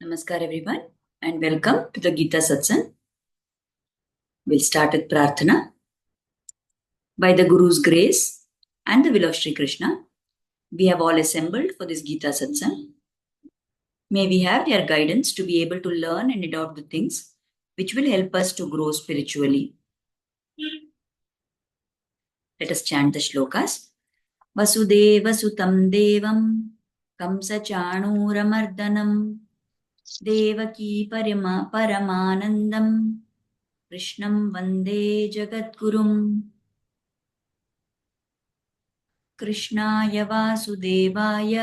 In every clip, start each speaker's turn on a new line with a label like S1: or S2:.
S1: Namaskar everyone and welcome to the Gita Satsang. We'll start with Prarthana. By the Guru's grace and the will of Sri Krishna, we have all assembled for this Gita Satsang. May we have their guidance to be able to learn and adopt the things which will help us to grow spiritually. Let us chant the shlokas. Vasudeva Sutam Devam Kamsa Chanuramardanam Devaki Paramanandam Krishnam Vande Jagadgurum कृष्णाय वासुदेवाय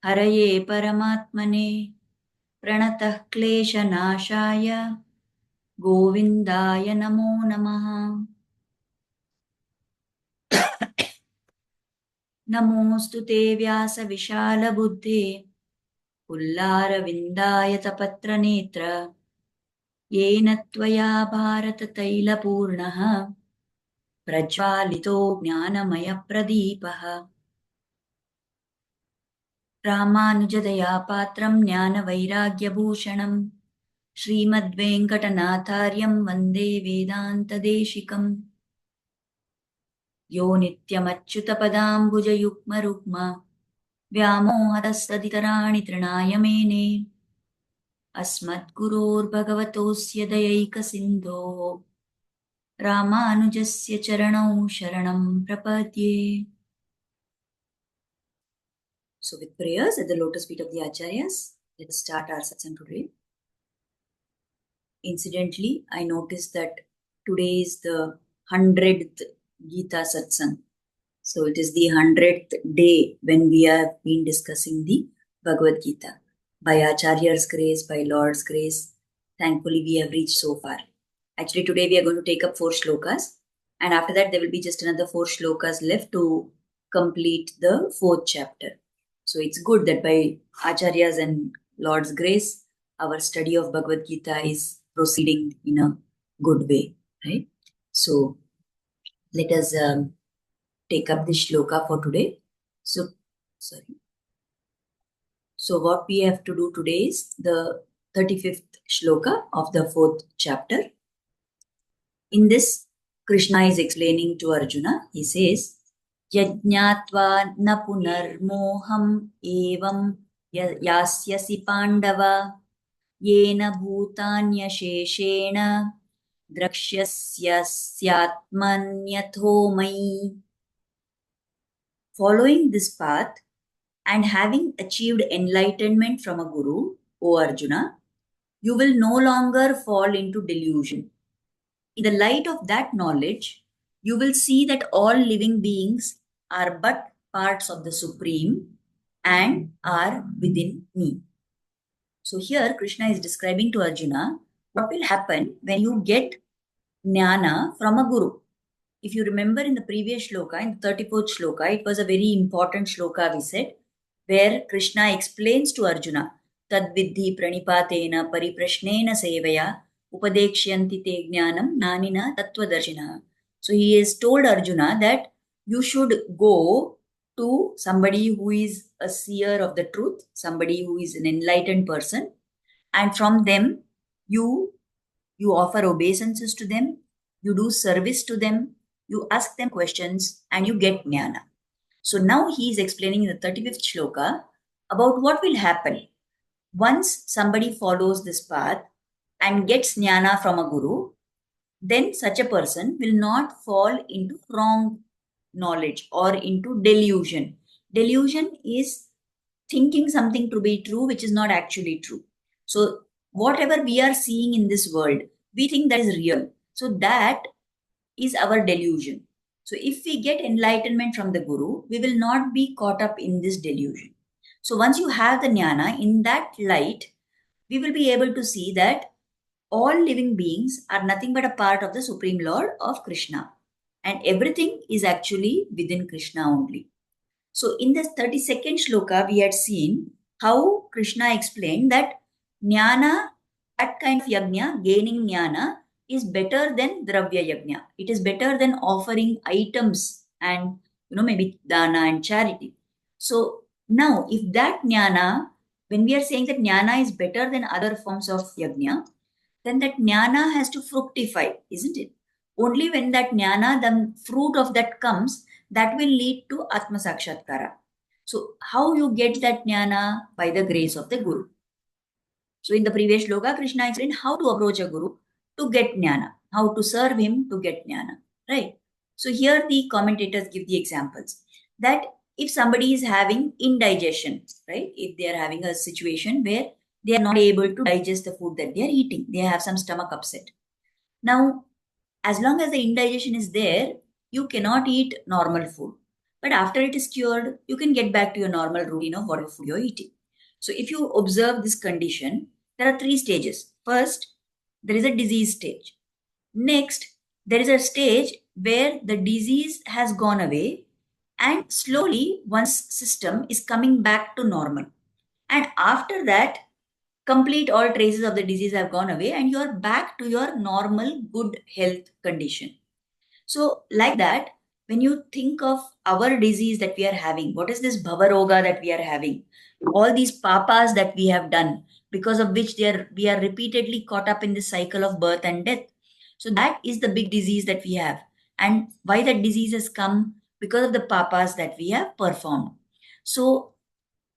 S1: हरये परमात्मने प्रणतः क्लेशनाशाय गोविन्दाय नमो नमः। नमोऽस्तु ते व्यासविशालबुद्धे पुल्लारविन्दायतपत्रनेत्र येन त्वया भारततैलपूर्णः प्रज्वालितो ज्ञानमयप्रदीपः रामानुजदयापात्रं ज्ञानवैराग्यभूषणं श्रीमद्वेङ्कटनाथार्यं वन्दे वेदान्तदेशिकम् यो नित्यमच्युतपदाम्बुजयुग्मरुग्म व्यामोहतस्तदितराणि तृणाय मेने अस्मद्गुरोर्भगवतोऽस्य दयैकसिन्धोः रामानुजस्य चरणौ शरणं प्रपद्ये। So with prayers at the lotus feet of the Acharyas, let us start our satsang today. Incidentally, I noticed that today is the 100th Gita satsang. So it is the 100th day when we have been discussing the Bhagavad Gita. By Acharya's grace, by Lord's grace, thankfully we have reached so far. Actually, today we are going to take up 4 shlokas, and after that there will be just another 4 shlokas left to complete the 4th chapter. So it's good that by Acharya's and Lord's grace, our study of Bhagavad Gita is proceeding in a good way, right? So let us take up this shloka for today. So what we have to do today is the 35th shloka of the 4th chapter. In this, Krishna is explaining to Arjuna. He says, Yajñatva na punarmoham evam yasyasi pandava yena bhutanyasheshena drakshyasyatmanyatho mai. Following this path and having achieved enlightenment from a guru, O Arjuna, you will no longer fall into delusion. In the light of that knowledge, you will see that all living beings are but parts of the Supreme and are within me. So here Krishna is describing to Arjuna what will happen when you get jnana from a guru. If you remember in the previous shloka, in the 34th shloka, it was a very important shloka, we said, where Krishna explains to Arjuna, Tad vidhi pranipatena pariprashnena sevaya upadekshyanti te jnanam nanina tattvadarshina. So he has told Arjuna that you should go to somebody who is a seer of the truth, somebody who is an enlightened person, and from them you offer obeisances to them, you do service to them, you ask them questions, and you get jnana. So now he is explaining in the 35th shloka about what will happen once somebody follows this path and gets jnana from a guru. Then such a person will not fall into wrong knowledge or into delusion. Delusion is thinking something to be true which is not actually true. So whatever we are seeing in this world, we think that is real. So that is our delusion. So if we get enlightenment from the guru, we will not be caught up in this delusion. So once you have the jnana, in that light, we will be able to see that all living beings are nothing but a part of the Supreme Lord of Krishna. And everything is actually within Krishna only. So in this 32nd shloka, we had seen how Krishna explained that jnana, that kind of yajna, gaining jnana, is better than dravya yajna. It is better than offering items and, maybe dana and charity. So now, if that jnana, when we are saying that jnana is better than other forms of yajna, then that jnana has to fructify, isn't it? Only when that jnana, the fruit of that comes, that will lead to Atma Sakshatkara. So, how you get that jnana? By the grace of the Guru. So, in the previous shloka, Krishna explained how to approach a Guru to get jnana, how to serve him to get jnana, right? So, here the commentators give the examples that if somebody is having indigestion, right? If they are having a situation where they are not able to digest the food that they are eating, they have some stomach upset. Now, as long as the indigestion is there, you cannot eat normal food. But after it is cured, you can get back to your normal routine of whatever food you're eating. So, if you observe this condition, there are three stages. First, there is a disease stage. Next, there is a stage where the disease has gone away and slowly one's system is coming back to normal. And after that, complete all traces of the disease have gone away and you are back to your normal good health condition. So, like that, when you think of our disease that we are having, what is this bhavaroga that we are having? All these papas that we have done, because of which we are repeatedly caught up in this cycle of birth and death. So, that is the big disease that we have. And why that disease has come? Because of the papas that we have performed. So,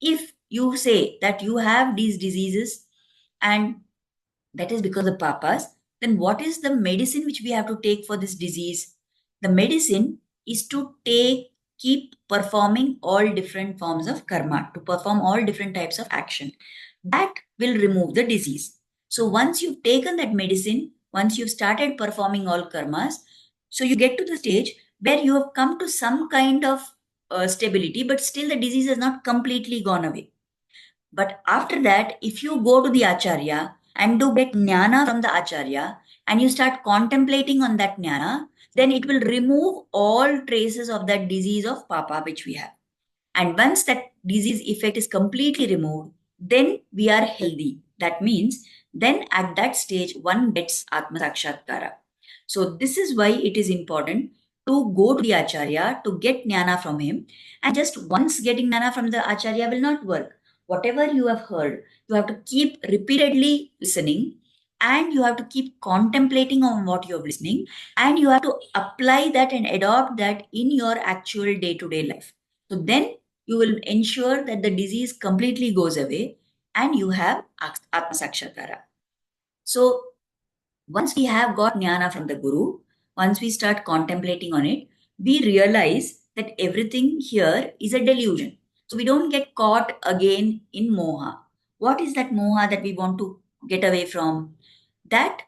S1: if you say that you have these diseases and that is because of papas, then what is the medicine which we have to take for this disease? The medicine is to keep performing all different forms of karma, to perform all different types of action. That will remove the disease. So once you've taken that medicine, once you've started performing all karmas, so you get to the stage where you have come to some kind of stability, but still the disease has not completely gone away. But after that, if you go to the Acharya and do get jnana from the Acharya and you start contemplating on that jnana, then it will remove all traces of that disease of papa which we have. And once that disease effect is completely removed, then we are healthy. That means then at that stage one gets Atma Sakshatkara. So this is why it is important to go to the Acharya to get jnana from him. And just once getting jnana from the Acharya will not work. Whatever you have heard, you have to keep repeatedly listening and you have to keep contemplating on what you're listening and you have to apply that and adopt that in your actual day-to-day life. So then you will ensure that the disease completely goes away and you have Atma Sakshatkara. So once we have got jnana from the Guru, once we start contemplating on it, we realize that everything here is a delusion. So we don't get caught again in moha. What is that moha that we want to get away from? That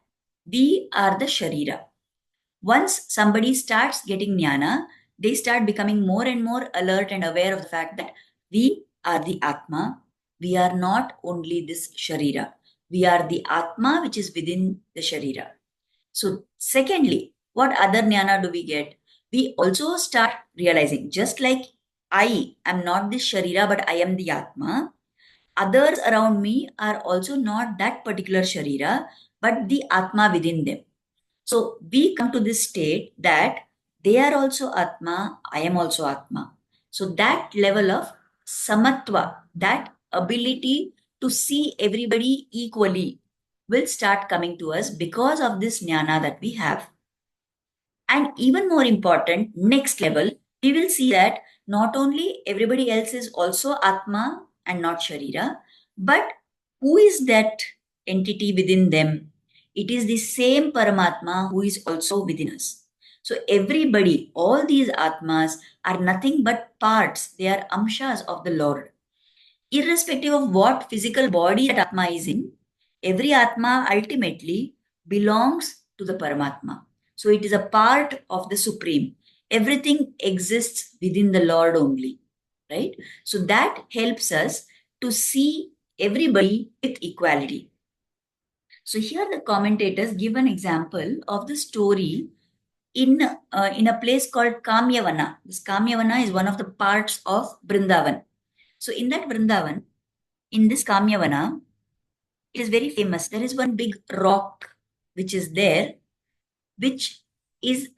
S1: we are the Sharira. Once somebody starts getting jnana, they start becoming more and more alert and aware of the fact that we are the Atma. We are not only this Sharira. We are the Atma which is within the Sharira. So, secondly, what other jnana do we get? We also start realizing, just like I am not this Sharira, but I am the Atma, others around me are also not that particular Sharira, but the Atma within them. So we come to this state that they are also Atma, I am also Atma. So that level of samatva, that ability to see everybody equally will start coming to us because of this jnana that we have. And even more important, next level, we will see that not only everybody else is also Atma and not Sharira, but who is that entity within them? It is the same Paramatma who is also within us. So everybody, all these Atmas are nothing but parts. They are amshas of the Lord. Irrespective of what physical body that Atma is in, every Atma ultimately belongs to the Paramatma. So it is a part of the Supreme. Everything exists within the Lord only, right? So that helps us to see everybody with equality. So here the commentators give an example of the story in a place called Kamyavana. This Kamyavana is one of the parts of Vrindavan. So in that Vrindavan, in this Kamyavana, it is very famous. There is one big rock which is there, which is,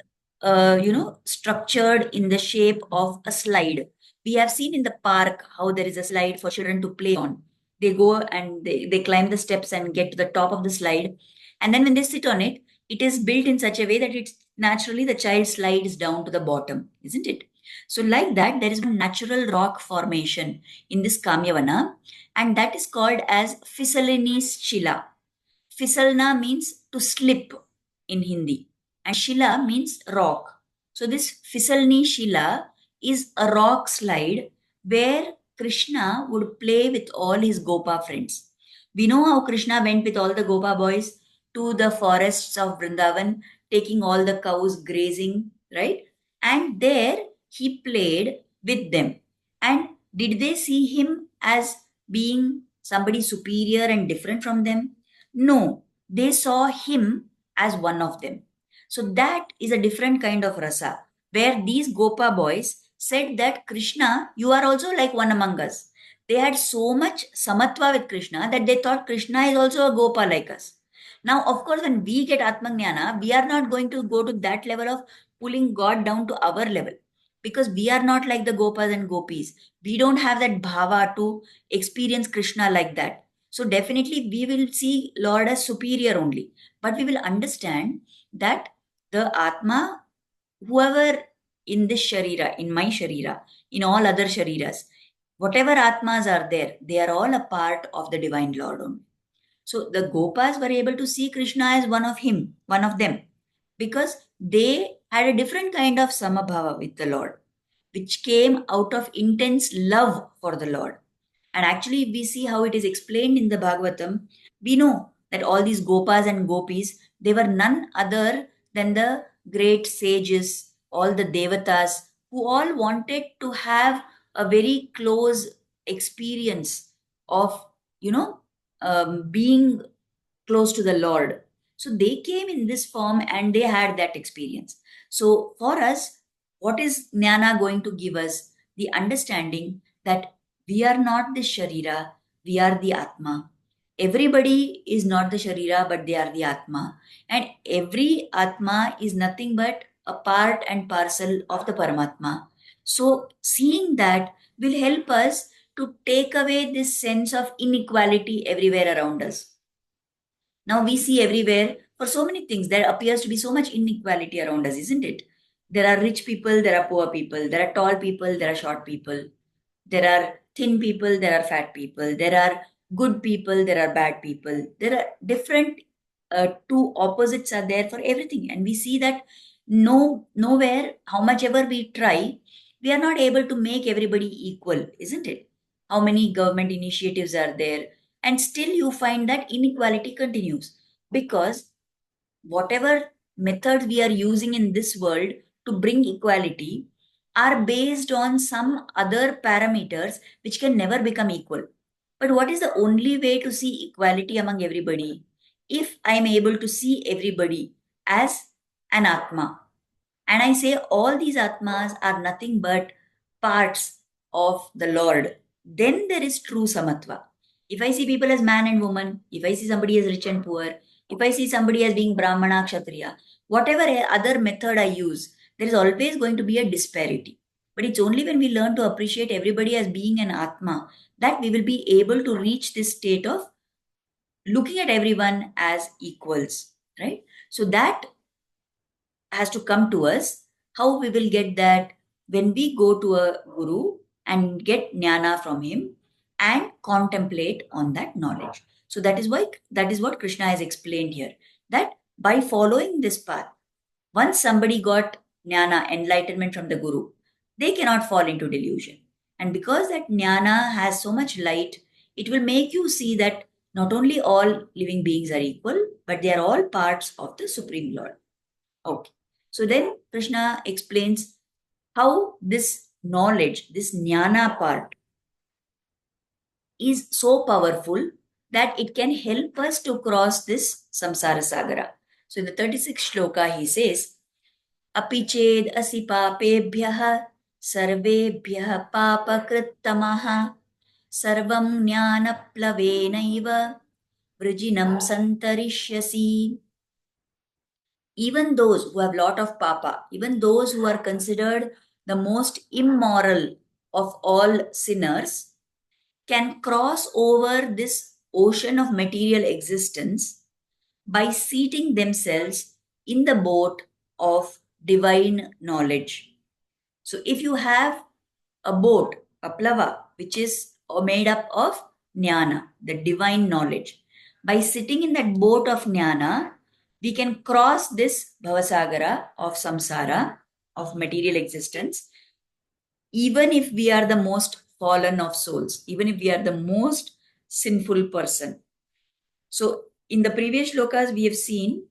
S1: structured in the shape of a slide. We have seen in the park how there is a slide for children to play on. They go and they climb the steps and get to the top of the slide. And then when they sit on it, it is built in such a way that it's naturally the child slides down to the bottom, isn't it? So, like that, there is one natural rock formation in this Kamyavana, and that is called as Physalinese Shila. Fisalna means to slip in Hindi, and Shila means rock. So, this Fisalni Shila is a rock slide where Krishna would play with all his Gopa friends. We know how Krishna went with all the Gopa boys to the forests of Vrindavan, taking all the cows grazing, right? And there he played with them. And did they see him as being somebody superior and different from them? No, they saw him as one of them. So that is a different kind of rasa, where these Gopa boys said that Krishna, you are also like one among us. They had so much samatva with Krishna that they thought Krishna is also a Gopa like us. Now, of course, when we get Atmajnana, we are not going to go to that level of pulling God down to our level because we are not like the Gopas and Gopis. We don't have that bhava to experience Krishna like that. So definitely we will see Lord as superior only. But we will understand that the Atma, whoever in this Sharira, in my Sharira, in all other Shariras, whatever Atmas are there, they are all a part of the Divine Lord only. So the Gopas were able to see Krishna as one of him, one of them, because they had a different kind of samabhava with the Lord, which came out of intense love for the Lord. And actually, we see how it is explained in the Bhagavatam. We know that all these Gopas and Gopis, they were none other than the great sages, all the Devatas, who all wanted to have a very close experience of, you know, being close to the Lord. So they came in this form and they had that experience. So for us, what is Jnana going to give us? The understanding that we are not the Sharira, we are the Atma. Everybody is not the Sharira, but they are the Atma. And every Atma is nothing but a part and parcel of the Paramatma. So seeing that will help us to take away this sense of inequality everywhere around us. Now we see everywhere for so many things there appears to be so much inequality around us, isn't it? There are rich people, there are poor people, there are tall people, there are short people, there are thin people, there are fat people, there are good people, there are bad people. There are different two opposites are there for everything, and we see that nowhere, how much ever we try, we are not able to make everybody equal, isn't it? How many government initiatives are there, and still you find that inequality continues because whatever methods we are using in this world to bring equality are based on some other parameters which can never become equal. But what is the only way to see equality among everybody? If I am able to see everybody as an Atma, and I say all these Atmas are nothing but parts of the Lord, then there is true Samatva. If I see people as man and woman, if I see somebody as rich and poor, if I see somebody as being Brahmana, Kshatriya, whatever other method I use, there is always going to be a disparity. But it's only when we learn to appreciate everybody as being an Atma that we will be able to reach this state of looking at everyone as equals, right? So that has to come to us. How we will get that? When we go to a guru and get jnana from him and contemplate on that knowledge. So that is what Krishna has explained here. That by following this path, once somebody got jnana, enlightenment from the guru, they cannot fall into delusion. And because that jnana has so much light, it will make you see that not only all living beings are equal, but they are all parts of the Supreme Lord. Okay. So then Krishna explains how this knowledge, this jnana part, is so powerful that it can help us to cross this samsara sagara. So in the 36th shloka, he says, Apiched asi papebhyah sarvebhyah papakrittamaha sarvam jnanaplavenaiva vrijinam santarishyasi. Even those who have lot of papa, even those who are considered the most immoral of all sinners, can cross over this ocean of material existence by seating themselves in the boat of divine knowledge. So, if you have a boat, a plava, which is made up of jnana, the divine knowledge, by sitting in that boat of jnana, we can cross this bhavasagara of samsara, of material existence, even if we are the most fallen of souls, even if we are the most sinful person. So, in the previous shlokas, we have seen,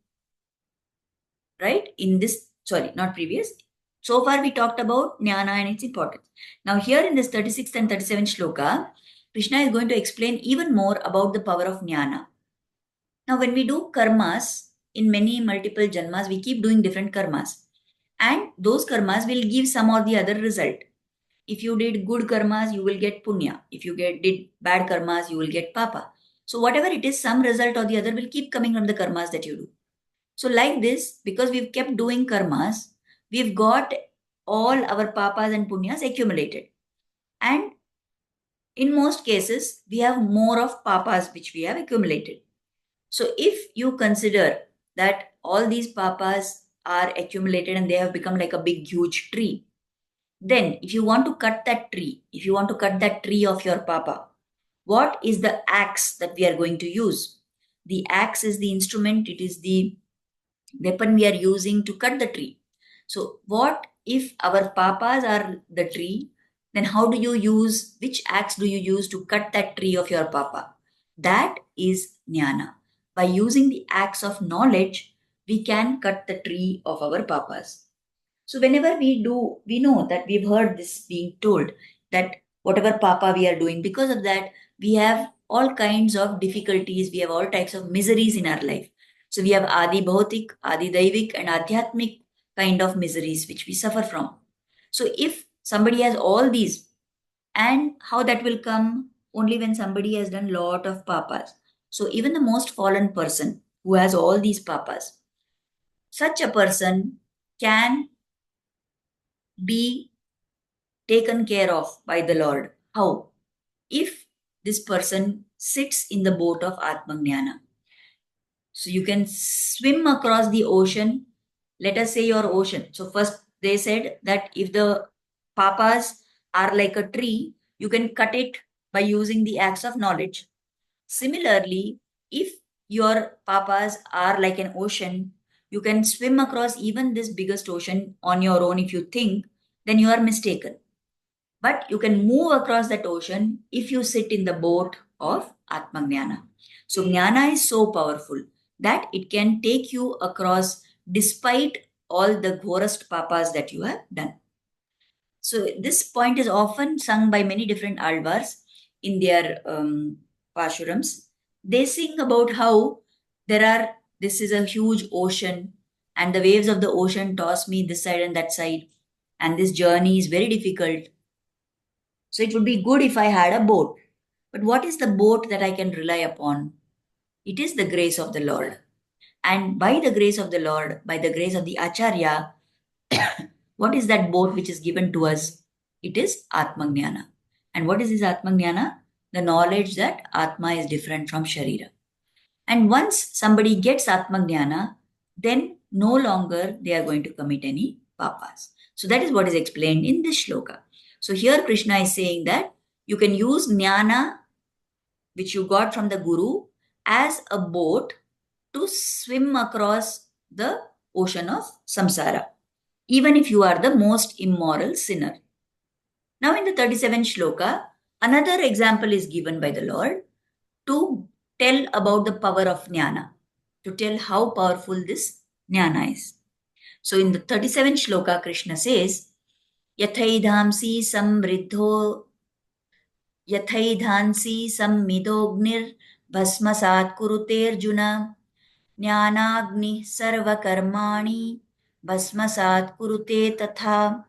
S1: right? In this, sorry, not previous. So far, we talked about jnana and its importance. Now, here in this 36th and 37th shloka, Krishna is going to explain even more about the power of jnana. Now, when we do karmas, in many multiple janmas, we keep doing different karmas. And those karmas will give some or the other result. If you did good karmas, you will get punya. If you did bad karmas, you will get papa. So whatever it is, some result or the other will keep coming from the karmas that you do. So like this, because we've kept doing karmas, we've got all our papas and punyas accumulated. And in most cases, we have more of papas which we have accumulated. So if you consider that all these papas are accumulated and they have become like a big huge tree, then if you want to cut that tree, if you want to cut that tree of your papa, what is the axe that we are going to use? The axe is the instrument, it is the weapon we are using to cut the tree. So what if our papas are the tree? Then how do you use, which axe do you use to cut that tree of your papa? That is jnana. By using the axe of knowledge, we can cut the tree of our papas. So whenever we do, we know that we've heard this being told that whatever papa we are doing, because of that, we have all kinds of difficulties, we have all types of miseries in our life. So we have Adi Bhautik, Adi Daivik, and Adhyatmik kind of miseries which we suffer from. So if somebody has all these, and how that will come only when somebody has done lot of papas. So even the most fallen person who has all these papas, such a person can be taken care of by the Lord. How? If this person sits in the boat of Atmajnana. So you can swim across the ocean. Let us say your ocean. So first they said that if the papas are like a tree, you can cut it by using the axe of knowledge. Similarly, if your papas are like an ocean, you can swim across even this biggest ocean on your own. If you think, then you are mistaken. But you can move across that ocean if you sit in the boat of Atmajnana. So Jnana is so powerful that it can take you across despite all the ghorest papas that you have done. So this point is often sung by many different alvars in their pashurams. They sing about how this is a huge ocean and the waves of the ocean toss me this side and that side, and this journey is very difficult. So it would be good if I had a boat. But what is the boat that I can rely upon? It is the grace of the Lord. And by the grace of the Lord, by the grace of the Acharya, what is that boat which is given to us? It is Atmajnana. And what is this Atmajnana? The knowledge that Atma is different from Sharira. And once somebody gets Atmajnana, then no longer they are going to commit any papas. So that is what is explained in this shloka. So here Krishna is saying that you can use jnana, which you got from the Guru, as a boat to swim across the ocean of samsara, even if you are the most immoral sinner. Now in the 37th shloka, another example is given by the Lord to tell about the power of jnana, to tell how powerful this jnana is. So in the 37th shloka, Krishna says, Yathaidhamsi samriddho Yathaidhansi sammidognir bhasmasat kurute Arjuna jnanagni sarvakarmani bhasmasat kurute tatha.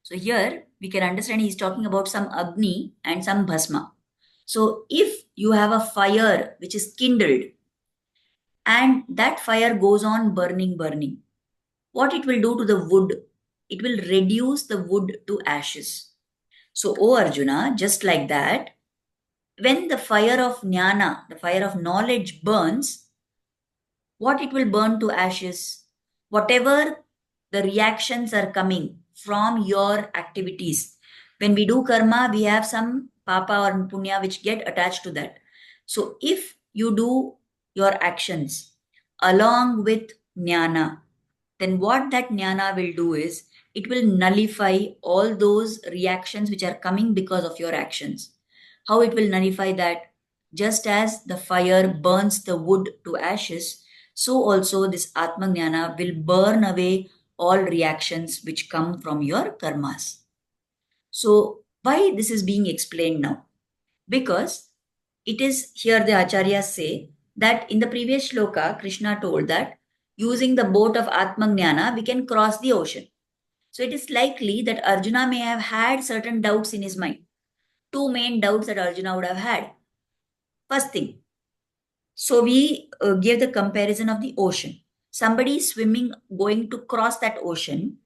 S1: So here we can understand he's talking about some Agni and some Bhasma. So if you have a fire which is kindled and that fire goes on burning, what it will do to the wood? It will reduce the wood to ashes. So, O Arjuna, just like that, when the fire of jnana, the fire of knowledge burns, what it will burn to ashes? Whatever the reactions are coming from your activities. When we do karma, we have some papa or punya which get attached to that. So if you do your actions along with jnana, then what that jnana will do is it will nullify all those reactions which are coming because of your actions. How it will nullify that? Just as the fire burns the wood to ashes, so also this Atma Jnana will burn away all reactions which come from your karmas. So, why this is being explained now? Because it is here the acharyas say that in the previous shloka, Krishna told that using the boat of Atma Jnana, we can cross the ocean. So, it is likely that Arjuna may have had certain doubts in his mind. Two main doubts that Arjuna would have had. First thing, so we gave the comparison of the ocean. Somebody is swimming, going to cross that ocean,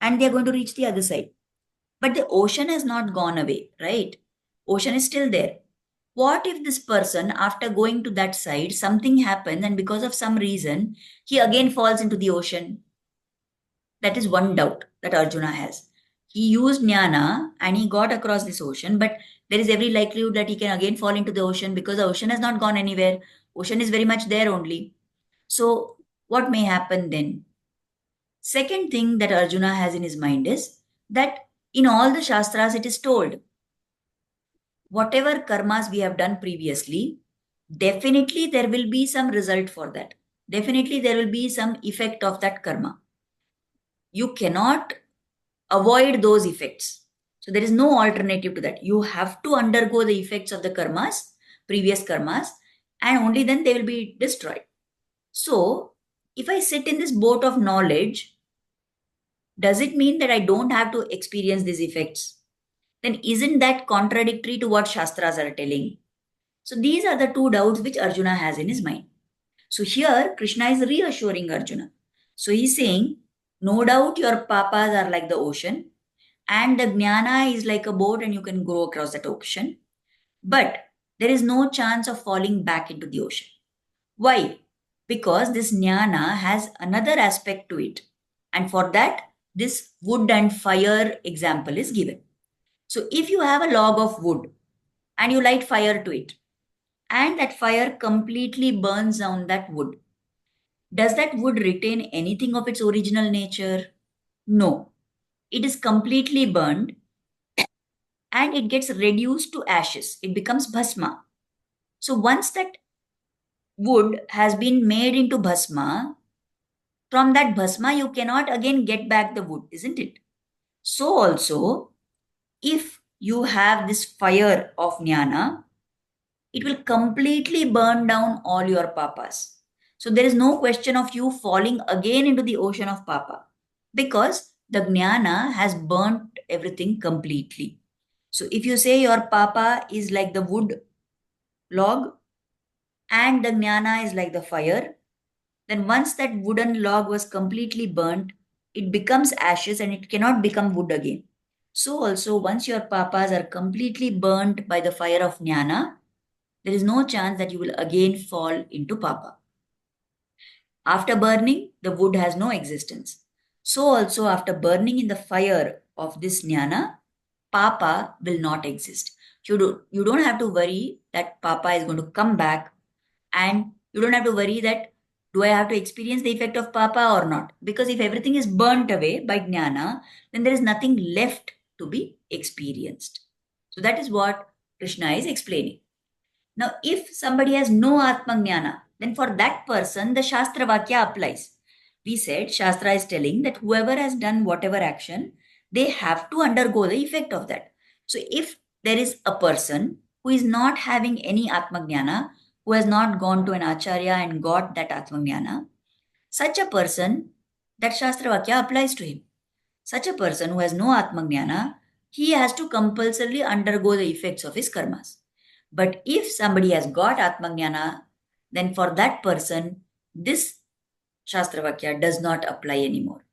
S1: and they are going to reach the other side. But the ocean has not gone away, right? Ocean is still there. What if this person, after going to that side, something happens and because of some reason, he again falls into the ocean? That is one doubt that Arjuna has. He used jnana and he got across this ocean, but there is every likelihood that he can again fall into the ocean because the ocean has not gone anywhere. Ocean is very much there only. So, what may happen then? Second thing that Arjuna has in his mind is that in all the Shastras it is told, whatever karmas we have done previously, definitely there will be some result for that. Definitely there will be some effect of that karma. You cannot avoid those effects. So there is no alternative to that. You have to undergo the effects of the karmas, previous karmas, and only then they will be destroyed. So if I sit in this boat of knowledge, does it mean that I don't have to experience these effects? Then isn't that contradictory to what Shastras are telling? So these are the two doubts which Arjuna has in his mind. So here Krishna is reassuring Arjuna. So he's saying, no doubt your papas are like the ocean, and the jnana is like a boat and you can go across that ocean. But there is no chance of falling back into the ocean. Why? Because this jnana has another aspect to it. And for that, this wood and fire example is given. So if you have a log of wood and you light fire to it, and that fire completely burns down that wood, does that wood retain anything of its original nature? No. It is completely burned and it gets reduced to ashes. It becomes bhasma. So once that wood has been made into bhasma, from that bhasma you cannot again get back the wood, isn't it? So also, if you have this fire of jnana, it will completely burn down all your papas. So there is no question of you falling again into the ocean of papa because the jnana has burnt everything completely. So if you say your papa is like the wood log and the jnana is like the fire, then once that wooden log was completely burnt, it becomes ashes and it cannot become wood again. So also once your papas are completely burnt by the fire of jnana, there is no chance that you will again fall into papa. After burning, the wood has no existence. So also after burning in the fire of this jnana, papa will not exist. You don't have to worry that papa is going to come back, and you don't have to worry that do I have to experience the effect of papa or not? Because if everything is burnt away by jnana, then there is nothing left to be experienced. So that is what Krishna is explaining. Now, if somebody has no Atma Jnana, then for that person, the Shastra Vakya applies. We said Shastra is telling that whoever has done whatever action, they have to undergo the effect of that. So, if there is a person who is not having any Atma Jnana, who has not gone to an Acharya and got that Atma Jnana, such a person, that Shastra Vakya applies to him. Such a person who has no Atma Jnana, he has to compulsorily undergo the effects of his karmas. But if somebody has got Atmajnana, then for that person, this Shastra Vakya does not apply anymore.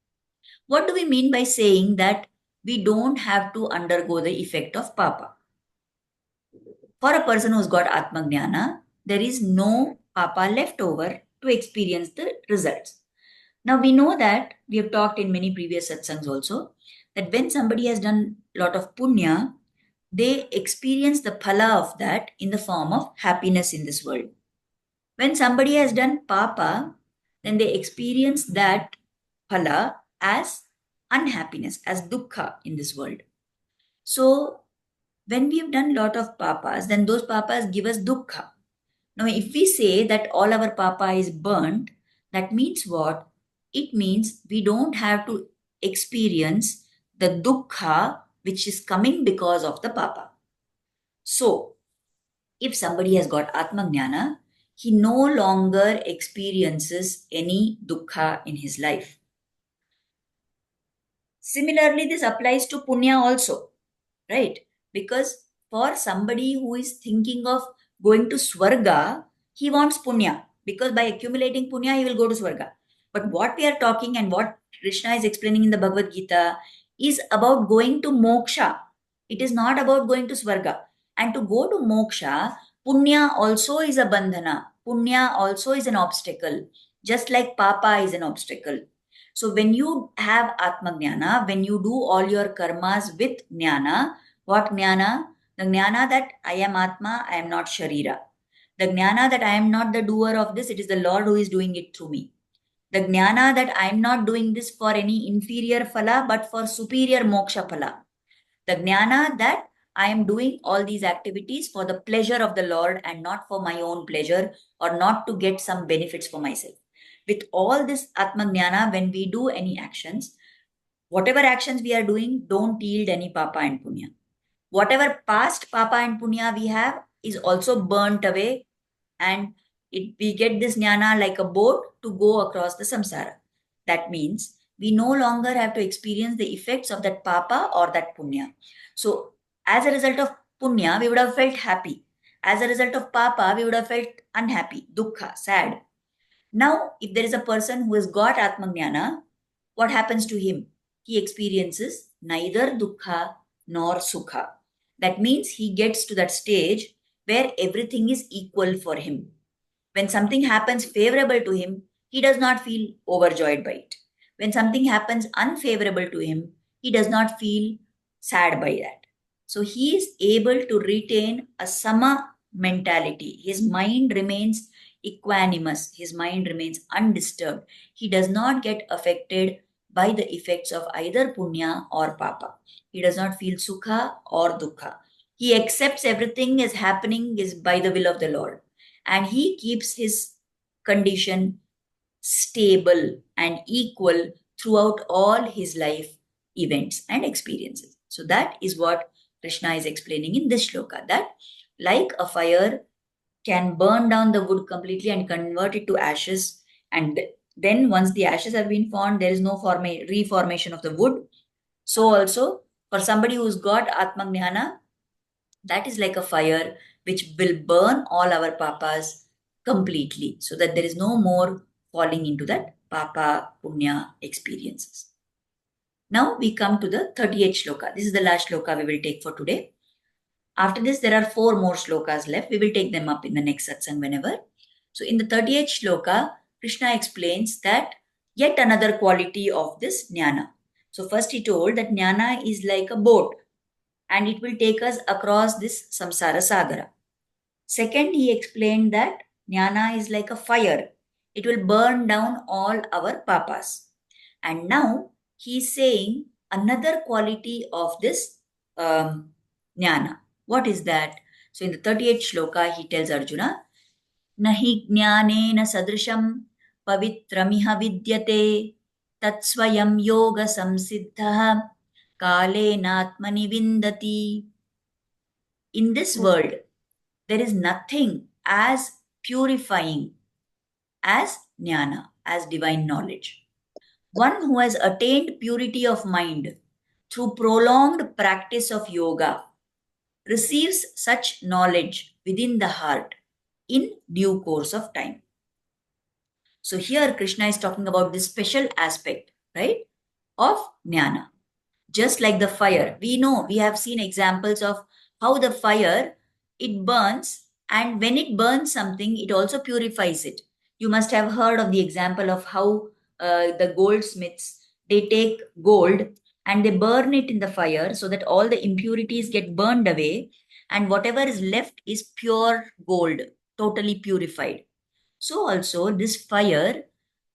S1: What do we mean by saying that we don't have to undergo the effect of Papa? For a person who's got Atma Jnana, there is no papa left over to experience the results. Now we know that we have talked in many previous satsangs also that when somebody has done a lot of punya, they experience the phala of that in the form of happiness in this world. When somebody has done papa, then they experience that phala as unhappiness, as dukkha in this world. So when we have done lot of papas, then those papas give us dukkha. Now, if we say that all our papa is burnt, that means what? It means we don't have to experience the dukkha which is coming because of the papa. So, if somebody has got Atmajnana, he no longer experiences any dukkha in his life. Similarly, this applies to punya also, right? Because for somebody who is thinking of going to Swarga, he wants punya because by accumulating punya, he will go to Swarga. But what we are talking and what Krishna is explaining in the Bhagavad Gita is about going to moksha. It is not about going to Swarga. And to go to moksha, punya also is a bandhana. Punya also is an obstacle, just like papa is an obstacle. So when you have Atma Jnana, when you do all your karmas with Jnana, what Jnana? The Jnana that I am Atma, I am not Sharira. The Jnana that I am not the doer of this, it is the Lord who is doing it through me. The Jnana that I am not doing this for any inferior phala, but for superior moksha phala. The Jnana that I am doing all these activities for the pleasure of the Lord and not for my own pleasure or not to get some benefits for myself. With all this Atma Jnana, when we do any actions, whatever actions we are doing, don't yield any papa and punya. Whatever past papa and punya we have is also burnt away, and we get this jnana like a boat to go across the samsara. That means we no longer have to experience the effects of that papa or that punya. So, as a result of punya, we would have felt happy. As a result of papa, we would have felt unhappy, dukkha, sad. Now, if there is a person who has got Atmajnana, what happens to him? He experiences neither dukkha nor sukha. That means he gets to that stage where everything is equal for him. When something happens favorable to him, he does not feel overjoyed by it. When something happens unfavorable to him, he does not feel sad by that. So he is able to retain a sama mentality. His mind remains equanimous, his mind remains undisturbed. He does not get affected by the effects of either punya or papa. He does not feel sukha or dukkha. He accepts everything is happening is by the will of the Lord, and he keeps his condition stable and equal throughout all his life events and experiences. So that is what Krishna is explaining in this shloka, that like a fire can burn down the wood completely and convert it to ashes, and then once the ashes have been formed, there is no reformation of the wood. So also for somebody who's got Atmajnana, that is like a fire which will burn all our papas completely, so that there is no more falling into that papa punya experiences. Now we come to the 38th shloka. This is the last shloka we will take for today. After this, there are 4 more shlokas left. We will take them up in the next satsang whenever. So in the 38th shloka, Krishna explains that yet another quality of this jnana. So first he told that jnana is like a boat and it will take us across this samsara sagara. Second, he explained that jnana is like a fire. It will burn down all our papas. And now he is saying another quality of this jnana. What is that? So in the 38th shloka, he tells Arjuna, Nahi jnanena sadrisham pavitramiha vidyate tatsvayam yoga samsiddha kalenatmani vindati. In this world, there is nothing as purifying as jnana, as divine knowledge. One who has attained purity of mind through prolonged practice of yoga receives such knowledge within the heart in due course of time. So here Krishna is talking about this special aspect, right, of jnana. Just like the fire, we know, we have seen examples of how the fire it burns, and when it burns something, it also purifies it. You must have heard of the example of how the goldsmiths, they take gold and they burn it in the fire so that all the impurities get burned away, and whatever is left is pure gold, totally purified. So also this fire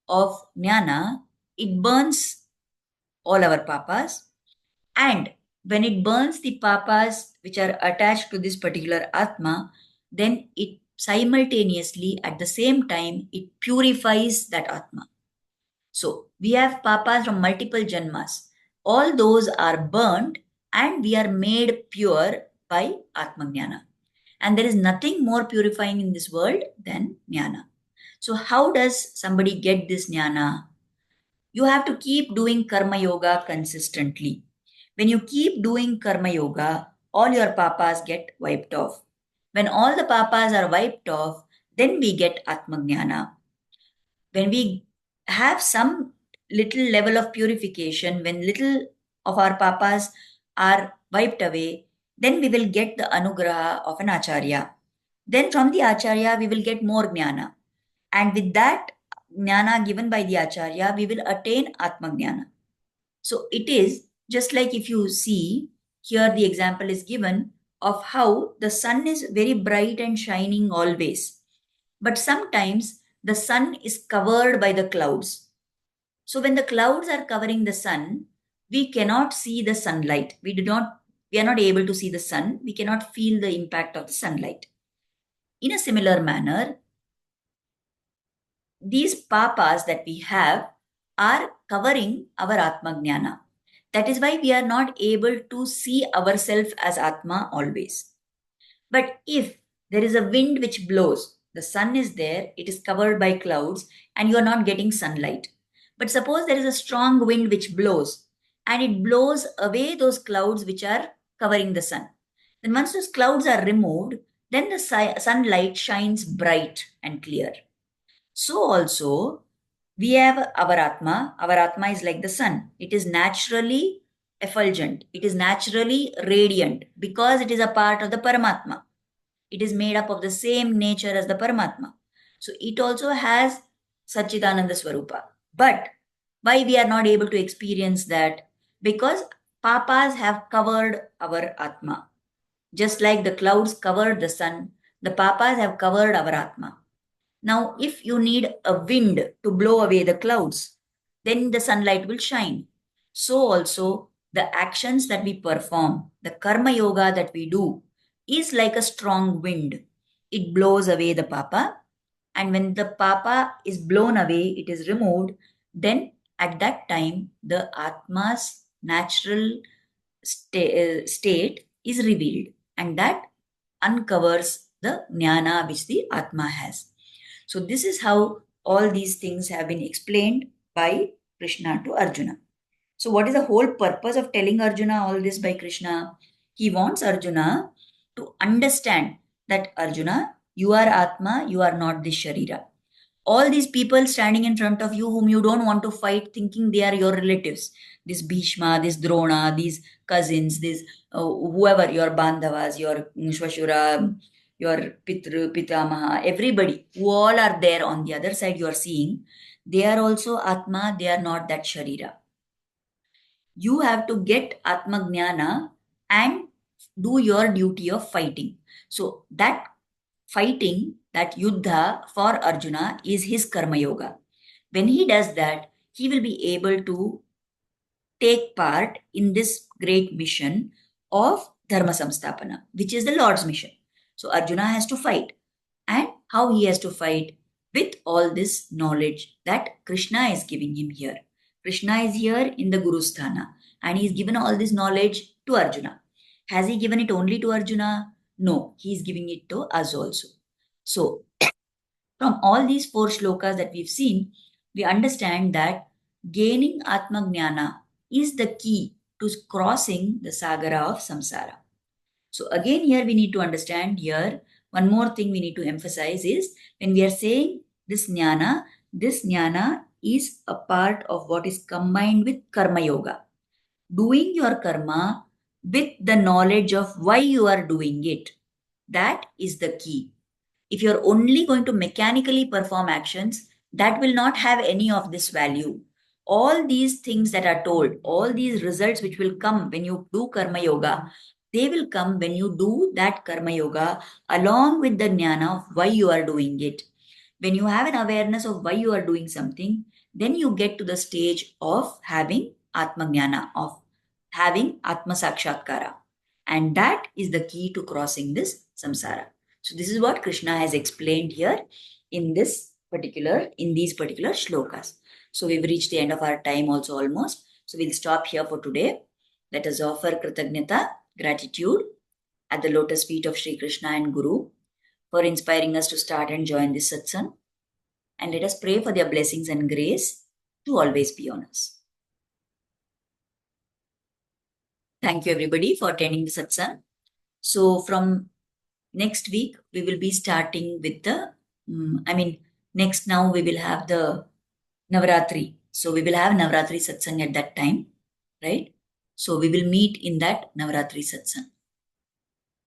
S1: of jnana, it burns all our papas, and when it burns the papas which are attached to this particular Atma, then it simultaneously, at the same time, it purifies that Atma. So we have papas from multiple janmas. All those are burnt and we are made pure by Atma Jnana. And there is nothing more purifying in this world than Jnana. So how does somebody get this Jnana? You have to keep doing Karma Yoga consistently. When you keep doing Karma Yoga, all your papas get wiped off. When all the papas are wiped off, then we get Atmajnana. When we have some little level of purification, when little of our papas are wiped away, then we will get the anugraha of an acharya. Then from the acharya, we will get more jnana. And with that jnana given by the acharya, we will attain Atmajnana. So it is just like if you see here, the example is given of how the sun is very bright and shining always. But sometimes the sun is covered by the clouds. So when the clouds are covering the sun, we cannot see the sunlight. We are not able to see the sun. We cannot feel the impact of the sunlight. In a similar manner, these papas that we have are covering our Atmajnana. That is why we are not able to see ourselves as Atma always. But if there is a wind which blows, the sun is there, it is covered by clouds, and you are not getting sunlight. But suppose there is a strong wind which blows, and it blows away those clouds which are covering the sun. Then once those clouds are removed, then the sunlight shines bright and clear. So also, we have our Atma. Our Atma is like the sun. It is naturally effulgent. It is naturally radiant because it is a part of the Paramatma. It is made up of the same nature as the Paramatma. So it also has Satchidananda Swarupa. But why we are not able to experience that? Because papas have covered our Atma. Just like the clouds covered the sun, the papas have covered our Atma. Now, if you need a wind to blow away the clouds, then the sunlight will shine. So also, the actions that we perform, the karma yoga that we do, is like a strong wind. It blows away the papa, and when the papa is blown away, it is removed, then at that time, the Atma's natural state is revealed, and that uncovers the jnana which the Atma has. So this is how all these things have been explained by Krishna to Arjuna. So what is the whole purpose of telling Arjuna all this by Krishna? He wants Arjuna to understand that Arjuna, you are Atma, you are not this Sharira. All these people standing in front of you whom you don't want to fight, thinking they are your relatives, this Bhishma, this Drona, these cousins, this whoever, your Bandhavas, your Shvashura, your Pitamaha, everybody who all are there on the other side you are seeing, they are also Atma, they are not that Sharira. You have to get Atma Jnana and do your duty of fighting. So that fighting, that yuddha for Arjuna is his karma yoga. When he does that, he will be able to take part in this great mission of Dharma Samstapana, which is the Lord's mission. So Arjuna has to fight. And how he has to fight? With all this knowledge that Krishna is giving him here. Krishna is here in the Guru Sthana and he is given all this knowledge to Arjuna. Has he given it only to Arjuna? No, he is giving it to us also. So, from all these 4 shlokas that we've seen, we understand that gaining Atmajnana is the key to crossing the sagara of samsara. So again, here we need to understand here, one more thing we need to emphasize is when we are saying this jnana is a part of what is combined with karma yoga. Doing your karma with the knowledge of why you are doing it. That is the key. If you're only going to mechanically perform actions, that will not have any of this value. All these things that are told, all these results which will come when you do karma yoga, they will come when you do that karma yoga along with the jnana of why you are doing it. When you have an awareness of why you are doing something, then you get to the stage of having Atma Jnana, of having Atma Sakshatkara. And that is the key to crossing this samsara. So this is what Krishna has explained here in these particular shlokas. So we've reached the end of our time also almost. So we'll stop here for today. Let us offer Kritagnyata, gratitude at the lotus feet of Sri Krishna and Guru for inspiring us to start and join this satsang. And let us pray for their blessings and grace to always be on us. Thank you everybody for attending the satsang. So from next week, we will be starting with next now we will have the Navaratri. So we will have Navaratri satsang at that time, right? So we will meet in that Navaratri satsang.